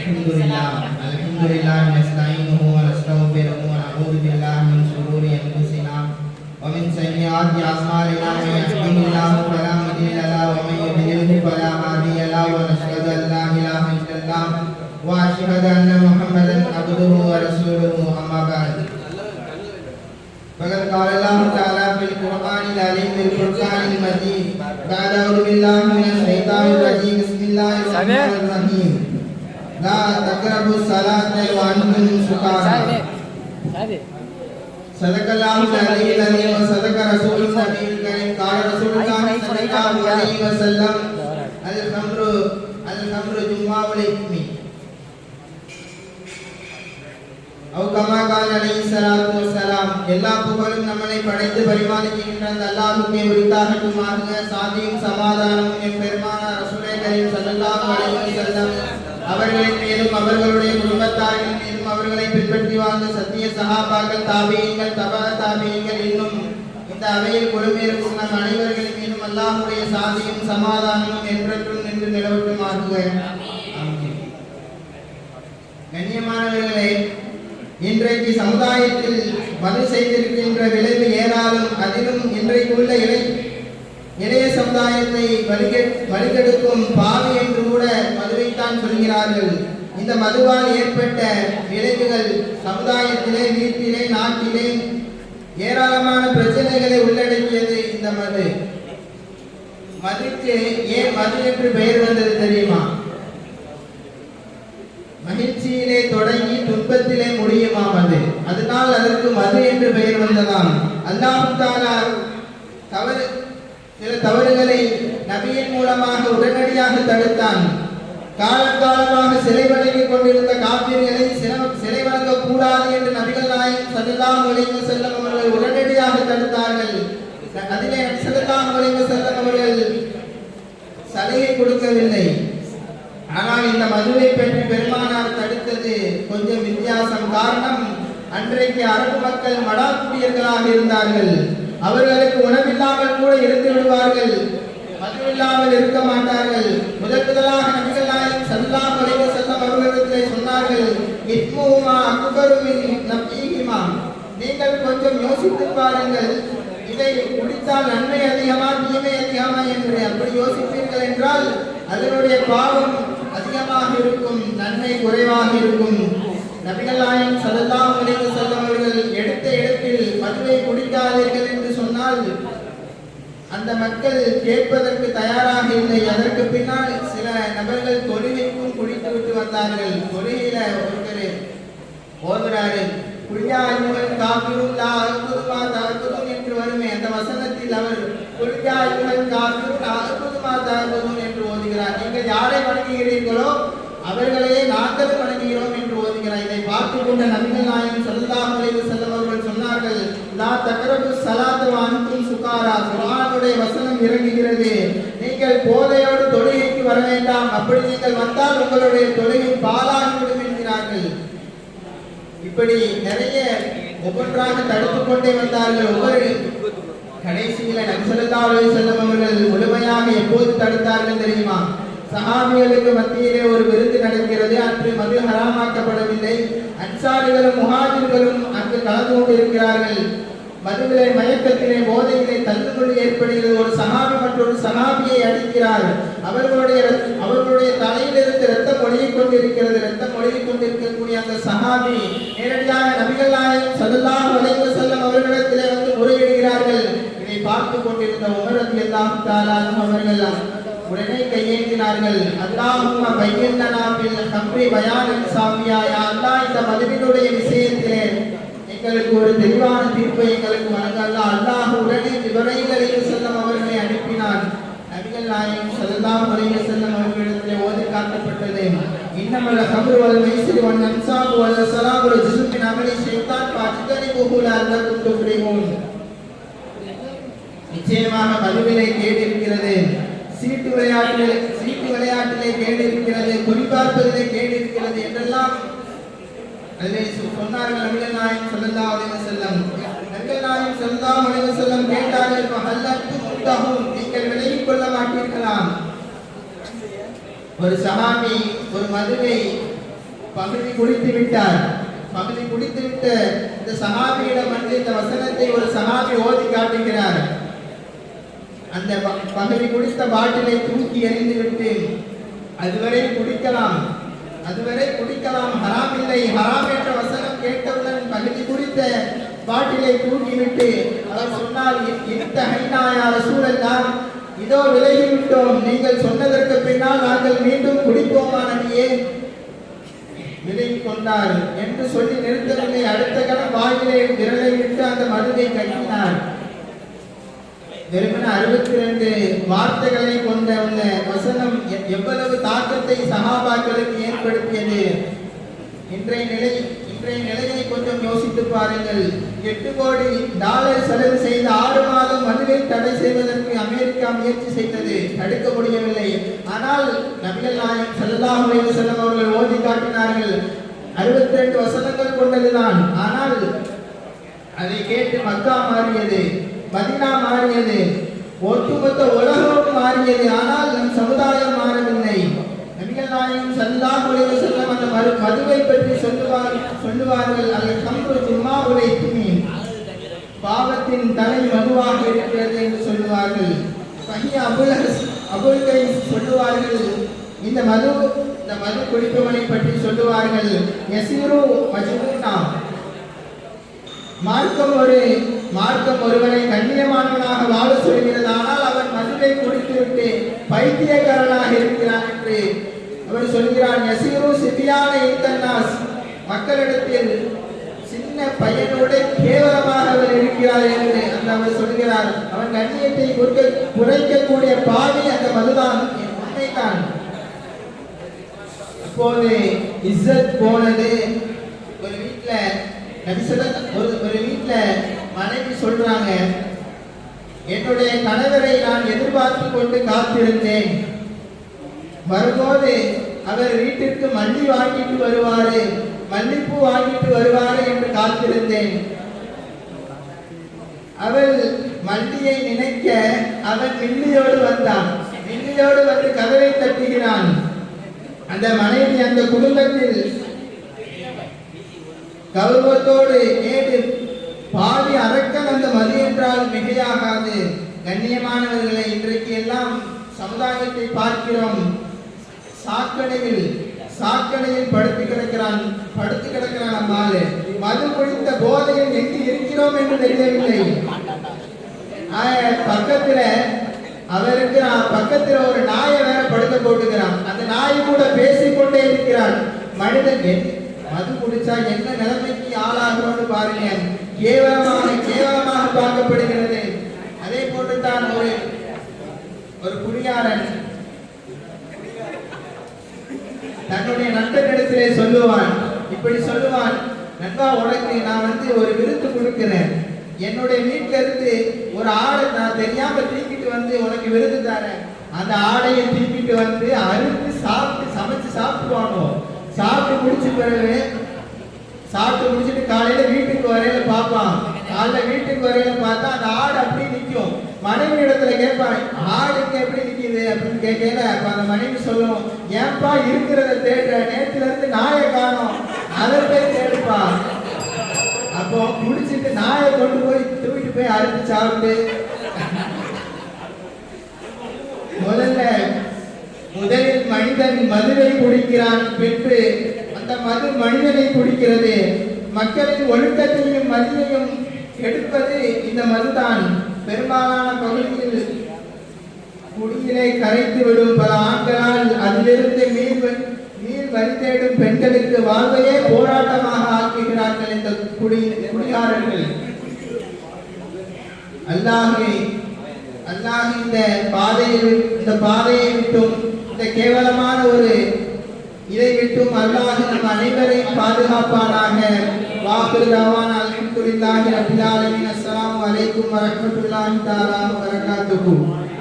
Alhamdulillah nasta'inuhu wa nastaghfiruhu wa na'udzu billahi min shururi anfusina wa min sayyiati a'malina man yahdihillahu fala mudilla lahu wa man yudlil fala hadiya lahu wa nashhadu an la ilaha illallah wa ashhadu anna Muhammadan abduhu wa rasuluhu amma ba'd. فقد قال الله تعالى في القرآن العظيم والفرقان المجيد بعد أعوذ بالله من الشيطان الرجيم بسم الله الرحمن الرحيم لا تقربوا الصلاة وأنتم سكارى صدق الله العلي العظيم وصدق رسول النبي الكريم قال رسول الله صلى الله عليه وسلم الخمر جماع الإثم comma கால அலைஹிஸ்ஸலாத்து வஸ்ஸலாம். எல்லா புகழும் நம்மை படைத்து பரிமாறுகின்ற அந்த அல்லாஹ்வுக்கே உரித்தாகட்டுமாக. சாந்தியும் சமாதானமும் எம்பெருமானார் ரசூலே கரீம் ஸல்லல்லாஹு அலைஹி வஸல்லம் அவர்களின் மீதும் அவர்களுடைய குடும்பத்தாரின் மீதும் அவர்களை பின்பற்றி வாழ்ந்த சத்திய சஹாபாக்கள் தாபீன்கள் தபா தாபீன்கள் இன்னும் இந்த அவையில் குழுமியிருக்கும் நம் அனைவர்களின் மீதும் அல்லாஹ்வுடைய சாந்தியும் சமாதானமும் என்றென்றும் நின்று நிலவட்டுமாக. கண்ணியமானவர்களே, இன்றைக்கு சமுதாயத்தில் மது செய்திருக்கின்ற விளைவு ஏராளம். அதிலும் இன்றைக்கு உள்ள இளைய சமுதாயத்தை வழிகெடுக்கும் பாவி என்று கூட மதுவைத்தான் சொல்கிறார்கள். இந்த மதுவால் ஏற்பட்ட விளைவுகள் சமுதாயத்திலே, வீட்டிலே, நாட்டிலே ஏராளமான பிரச்சனைகளை உள்ளடக்கியது. இந்த மதுக்கு ஏன் மது என்று பெயர் வந்தது தெரியுமா? மகிழ்ச்சியிலே தொடங்கி துன்பத்திலே முடியுமாம் அது. அதனால் அதற்கு மது என்று பெயர் வந்ததாம். அல்லாஹ் தஆலா சில தவறுகளை நபியின் மூலமாக உடனடியாக தடுத்தான். காலகாலமாக சிலை வணங்கிக் கொண்டிருந்த காபிர்களை சிலை வணங்க கூடாது என்று நபிகள் நாயகம் ஸல்லல்லாஹு அலைஹி வஸல்லம் அவர்கள் உடனடியாக தடுத்தார்கள். அதிலே ஸல்லல்லாஹு அலைஹி வஸல்லம் அவர்கள் சலுகை கொடுக்கவில்லை. ஆனால் இந்த மதுவை பற்றி பெருமானார் தடுத்தது கொஞ்சம் வித்தியாசம். காரணம், அன்றைக்கு அரபு மக்கள் மடாக்குடியர்களாக இருந்தார்கள். அவர்களுக்கு உணவில்லாமல் கூட இருந்து விடுவார்கள், மது இல்லாமல் இருக்க மாட்டார்கள். முதலாக நபிகள் நாயகம் ஸல்லல்லாஹு அலைஹி வஸல்லம் அவர்களிடத்திலே சொன்னார்கள், இத்முஹுமா அக்பரு மின் நஃபீஹிமா. நீங்கள் கொஞ்சம் யோசித்து பாருங்கள், இதை குடித்தால் நன்மை அதிகமா தீமை அதிகமா என்று. அப்படி யோசிப்பீர்கள் என்றால் அதனுடைய பாவம் அதிகமாக இருக்கும், நன்மை குறைவாக இருக்கும். நபிகள் நாயகம் ஸல்லல்லாஹு அலைஹி வஸல்லம் அவர்கள் எடுத்த இடத்தில் மதுவை குடிக்காதீர்கள் என்று சொன்னால் அந்த மக்கள் கேட்பதற்கு தயாராக இல்லை. அதற்கு பின்னால் சில நபர்கள் தொழுகைக்கும் குடித்து விட்டு வந்தார்கள். தொழுகையில ஒருத்தர் ஓதுறாரு, குல்யா அய்யுஹல் காஃபிரூன் லா அஅ்புது மா தஅ்புதூன் என்று வருமே. அந்த வசனத்தில் அவர் குல்யா அய்யுஹல் காஃபிரூன் லா அஅ்புது மா தஅ்புதூன் என்று ஓதுகிறார். நீங்கள் யாரை வணங்குகிறீர்களோ அவர்களையே நாங்களும் வணங்குகிறோம் என்று ஓதுகிறார். இதை பார்த்து கொண்ட நபிகள் நாயகம் ஸல்லல்லாஹு அலைஹி வஸல்லம் அவர்கள் சொன்னார்கள், லா தக்ரபு ஸலாத வ அன்தும் சுகாரா. குர்ஆனுடைய வசனம் இறங்குகிறது, நீங்கள் போதையோடு தொழுகைக்கு வர வேண்டாம், அப்படி நீங்கள் வந்தால் உங்களுடைய தொழுகை பாழாகிவிடும் என்கிறார்கள். இப்படி நிறைய ஒவ்வொன்றாக தடுத்துக் கொண்டே வந்தார்கள். ஒவ்வொரு கடைசியில நபி ஸல்லல்லாஹு அலைஹி வஸல்லம் அவர்கள் முழுமையாக எப்போது தடுத்தார்கள் தெரியுமா? சஹாபிகளுக்கு மத்தியிலே ஒரு விருந்து நடக்கிறது. அன்று மது ஹராமாக்கப்படவில்லை. அன்சாரிகளும் முஹாஜிர்களும் அங்கு கலந்து கொண்டிருக்கிறார்கள். மதுவிலே மயக்கத்திலே போதையிலே தள்ளுமுள்ளு ஏற்படுகிறது. ஒரு சஹாபி மற்றொரு சஹாபியை அடிக்கிறார். அவர்களுடைய தலையிலிருந்து ரத்தம் ஒழுகிக் கொண்டிருக்கிறது. ரத்தம் ஒழுகிக் கொண்டிருக்கக்கூடிய அந்த சஹாபி நேரடியாக நபிகள் நாயகம் ஸல்லல்லாஹு அலைஹி வஸல்லம் அவர்களிடத்திலே வந்து முறையிடுகிறார்கள். இதை பார்த்து கொண்டிருந்த உமர் ரலியல்லாஹு தஆலா அவர்கள் உடனே கையேந்தினார்கள். அல்லாஹும்ம பையின்னனா பில் ஹம்ரி பயானன் சாஃபியா. யா அல்லாஹ், இந்த மதுவினுடைய விஷயத்திலே எங்களுக்கு ஒரு தெளிவான தீர்ப்பை எங்களுக்கு வழங்க. அல்லாஹ் உடனே ஜிப்ரீல் அலைஹிஸ்ஸலாம் அவர்களை அனுப்பினார். நபிகள் நாயகம் ஸல்லல்லாஹு அலைஹி வஸல்லம் அவர்களிடத்திலே ஓதி காட்டப்பட்டது, இன்னமல் ஹம்ரு வல் மைசிர் வன் அன்சாபு வல் ஸலாபு ரிஜ்ஸும் மின் அமலி ஷைத்தான் ஃபஜ்தனிபுஹு லஅல்லகும் துஃப்லிஹூன். நிச்சயமாக மதுவிலே கேடு இருக்கிறது, சீட்டு விளையாட்டிலே கேடு இருக்கிறது, குறிப்பார்ப்பதிலே கேடு இருக்கிறது என்றெல்லாம் அதிலே சொன்னார்கள் நபிகள் நாயகம் ஸல்லல்லாஹு அலைஹி வஸல்லம். நபிகள் நாயகம் ஸல்லல்லாஹு அலைஹி வஸல்லம் கேட்டார்கள், ஃபஹல்லத்து முத்தஹும், நீங்கள் விலகிக் கொள்ள மாட்டீர்களா? ஒரு சஹாபி ஒரு மதுவை பகுதி குடித்து விட்டார். பகுதி குடித்துவிட்ட இந்த சஹாபியிடம் வந்து இந்த வசனத்தை ஒரு சஹாபி ஓதி காட்டுகிறார். அந்த பகுதி குடித்த பாட்டிலை தூக்கி எறிந்துவிட்டு அதுவரை குடிக்கலாம் ஹராம் இல்லை, ஹராம் என்ற வசனம் கேட்டவுடன் பகுதி குடித்த பாட்டிலை தூக்கிவிட்டு அவர் சொன்னால், ரசூலல்லாஹ், இதோ விலகிவிட்டோம், நீங்கள் சொன்னதற்கு பின்னால் நாங்கள் மீண்டும் குடிப்போமா நபியே, விலகி கொண்டார் என்று சொல்லி நிறுத்தவில்லை. அடுத்த கணம் வாயிலே விரலை விட்டு அந்த மதுவை கட்டினார். வெறுமன 62 வார்த்தைகளை கொண்ட அந்த வசனம் எவ்வளவு தாக்கத்தை சஹாபாக்களுக்கு ஏற்படுத்தியது. இன்றைய நிலையை கொஞ்சம் யோசித்து பாருங்கள். $8 கோடி செலவு செய்த 6 மாதம் மதுவை தடை செய்வதற்கு அமெரிக்கா முயற்சி செய்தது, தடுக்க முடியவில்லை. ஆனால் நபிகள் நாயகம் ஸல்லல்லாஹு அலைஹி வஸல்லம் அவர்கள் ஓதி காட்டினார்கள். 62 வசனங்கள் கொண்டதுதான். ஆனால் அதை கேட்டு மக்கா மாறியது, மதீனா மாறியது, ஒட்டுமொத்த உலகம் மாறியது. ஆனால் நம் சமுதாயம் மாறவில்லை. நபிகள் நாயகம் ஸல்லல்லாஹு அலைஹி வஸல்லம் அந்த மதுவை பற்றி சொல்லுவார்கள், அல் கம்ரு ஜும்மாஉல் இத்மீன், பாவத்தின் தலை மதுவாக இருக்கிறது என்று சொல்லுவார்கள். அபுல் கைஸ் சொல்லுவார்கள், இந்த மது குடிப்பவனை பற்றி சொல்லுவார்கள், யஸீரு மஜ்னூனா, மார்க்கம் ஒருவனை கண்ணியமானவனாக வாழ சொல்கிறது. ஆனால் அவன் மதுவை குடித்துவிட்டு பைத்தியக்காரனாக இருக்கிறான் என்று அவர் சொல்கிறான். யஸீரு சிபியான இந்தன்னாஸ், மக்களிடத்தில் சின்ன பையனோட கேவலமாக அவர் இருக்கிறார் என்று அவர் சொல்கிறார். அவன் கண்ணியத்தை குறைக்கக்கூடிய பாவி அந்த மதுதான், உண்மைதான். அப்போது இஸ்ஸத் போனது. ஒரு வீட்டுல மனைவி சொல்றாங்க, என்னுடைய கணவரை நான் எதிர்பார்த்து கொண்டு காத்திருந்தேன், வரும்போது அவர் வீட்டிற்கு மல்லி வாங்கிட்டு வருவாரு, மல்லிப்பூ வாங்கிட்டு வருவாரு என்று காத்திருந்தேன். அவள் மல்லியை நினைக்க அவன் மில்லியோடு வந்தான். மில்லியோடு வந்து கதவை தட்டுகிறான். அந்த மனைவி அந்த குடும்பத்தில் கௌரவத்தோடு ஏடு பாதி அரக்கன் அந்த மது என்றால் மிகையாகாது. கண்ணியமானவர்களை, இன்றைக்கு எல்லாம் சமுதாயத்தை பார்க்கிறோம். சாக்கடையில் படுத்து கிடக்கிறான் நம்மால். மது குடித்த போதையில் எங்கு இருக்கிறோம் என்று தெரியவில்லை. பக்கத்துல ஒரு நாயை வேற படுக்க போட்டுக்கிறான். அந்த நாய் கூட பேசிக்கொண்டே இருக்கிறான். மனிதன் மது குடிச்சா என்ன நிலைமைக்கு ஆளாகிறோம்னு பாருங்க. கேவலமாக பார்க்கப்படுகிறது. அதே போட்டுத்தான் ஒரு குடியாரன் தன்னுடைய நண்பனிடத்திலே சொல்லுவான், நண்பா, உனக்கு நான் ஒரு விருது கொடுக்கிறேன். என்னுடைய வீட்டுல இருந்து ஒரு ஆடை நான் தெரியாம தூக்கிட்டு வந்து உனக்கு விருது தரேன். அந்த ஆடையை தூக்கிட்டு வந்து அறுத்து சமைச்சு சாப்பிடுவானோ. சாப்பிட்டு முடிச்சுட்டு காலையில வீட்டுக்கு வரையில பார்ப்பான். வீட்டுக்கு வரையில பார்த்தா அந்த ஆடு அப்படி நிற்கும். மனைவி இடத்துல கேட்பான், ஆடுக்கு எப்படி நிக்குது அப்படின்னு கேட்கல. அப்ப அந்த மனைவி சொல்லும், ஏன்பா இருக்கிறத தேடுற, நேற்றுல இருந்து நாயை காணோம், அதை போய் தேடுப்பா. அப்போ முடிச்சுட்டு நாயை கொண்டு போய் தூக்கிட்டு போய் அறுத்து சாப்பிட்டு முதலில் மனிதன் மதுவை குடிக்கிறான், பின்பு அந்த மது மனிதனை குடிக்கிறது. மக்களின் ஒழுக்கத்தையும் மதியையும் எடுப்பது இந்த மதுதான். பெரும்பாலான பகுதியில் குடியிலே கரைத்து விடும் பல ஆண்களால் அதிலிருந்து மீள் வரி தேடும் பெண்களுக்கு வாழ்வையே போராட்டமாக ஆக்குகிறார்கள் இந்த குடிகாரர்கள். அல்லாஹ் இந்த பாதையை விட்டும், இந்த கேவலமான இதை விட்டும் அல்லாஹ் நம் அனைவரையும் பாதுகாப்பானாக. வாஹிரு தஅவானா அல்ஹம்துலில்லாஹி ரப்பில் ஆலமீன். அஸ்ஸலாமு அலைக்கும் வரஹ்மத்துல்லாஹி தஆலா வபரகாத்துஹு.